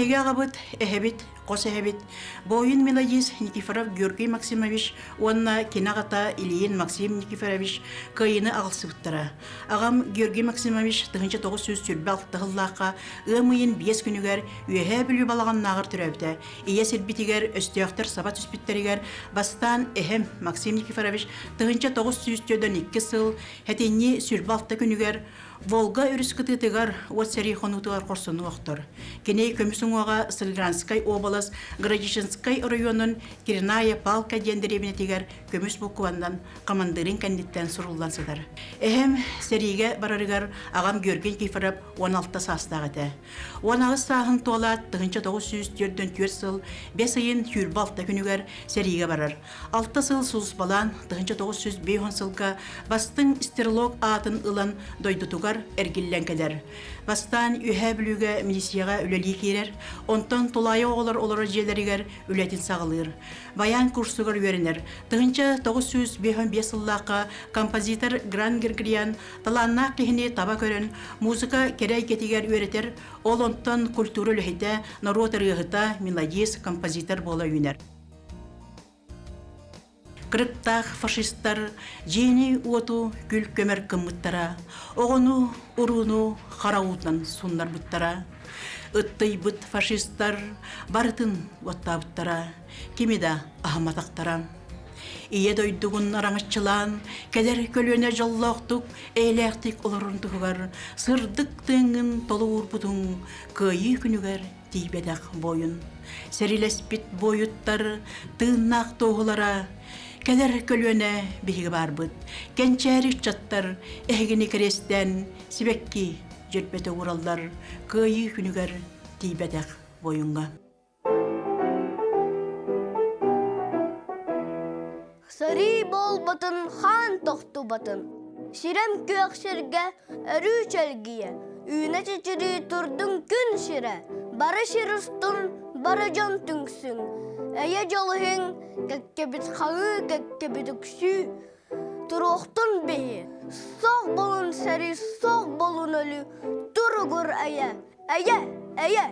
Сарыга габыт эхебит, кос эхебит. Боюн Меладис Никифоров Георгий Максимович, онна кинагата Ильин Максим Никифорович кайыны агылсыбыттара. Агам Георгий Максимович тыгынча 900 сүрбал тыгыллака ымыйын 5 күнүгер үйе бүлү балаган нагыр түрөбдө. Ие сербитигер өстөктөр сабат үспүттеригер бастан эхем Максим Никифорович тыгынча 900 төдөн 2 сыл хетинни сүрбалта күнүгер Волга үріскітігер отсери хонутығар қорсыны оқтыр. Кеней көмісіңуаға Сылгранскай облас Градишинскай районын Кирная Палка дендеребіне тегер көміс бұқуандан командырын кәндеттен сұрулансыдар. Эхем сериге барарығар ағам Георгий Никифоров 16 састағыды. 16 сағын толат 1904 сыл 5 айын хүрбалта күнігер сериге барар. 6 сыл сұлыс балан 1905 сылға бастың стерлог атын ылан дойдутуға эргиллен кедер. Бастан үйе бүліге милицияға үлелі керер, онтан тулайы оғылар олары желерігер үлетін сағылыр. Баян курсуғыр өрінер. 1905 сыллаққа композитор Гран Гергриан таланна кехіне таба көрін, музыка керей кетігер өретер, ол онтан культуры үліхеті, народ ырығыта мелодист композитор бола үйнер. Кырыптақ фашисттар жени уоту күл көмір кыммыттара, оғыну, ұруну қарауытнан сундар бұттара. Үттый бұт фашисттар барытын уатта бұттара, кемеда ахматақтара. Ие дойдуғын араңышчылан, кәдер көлөне жаллақтық, әйләқтік оларындығығар, сырдық тыңын толы урбудың, көйі күнігер дейбедақ бойын. Сәрилеспет бойыттар, тыңнақ тоғылара, кәдер көлөне бейгі барбыт, кәнчәрік чаттар, әгіні керестен, себекки жүрбеті оралдар, көйі күнігер дейбедақ бойынға. Сарый бол батын, хан тоқту батын. Сирем көкшерге, әрі чәлгие. Үйіне чечері тұрдың күн шире. Бары ширыстың, бары жан түңсің. Әйе жалығың, кәккебіт қағы, кәккебіт үксі. Тұруқтың бейі. Соқ болын сәрі, соқ болын өлі. Тұрығыр әйе, әйе, әйе.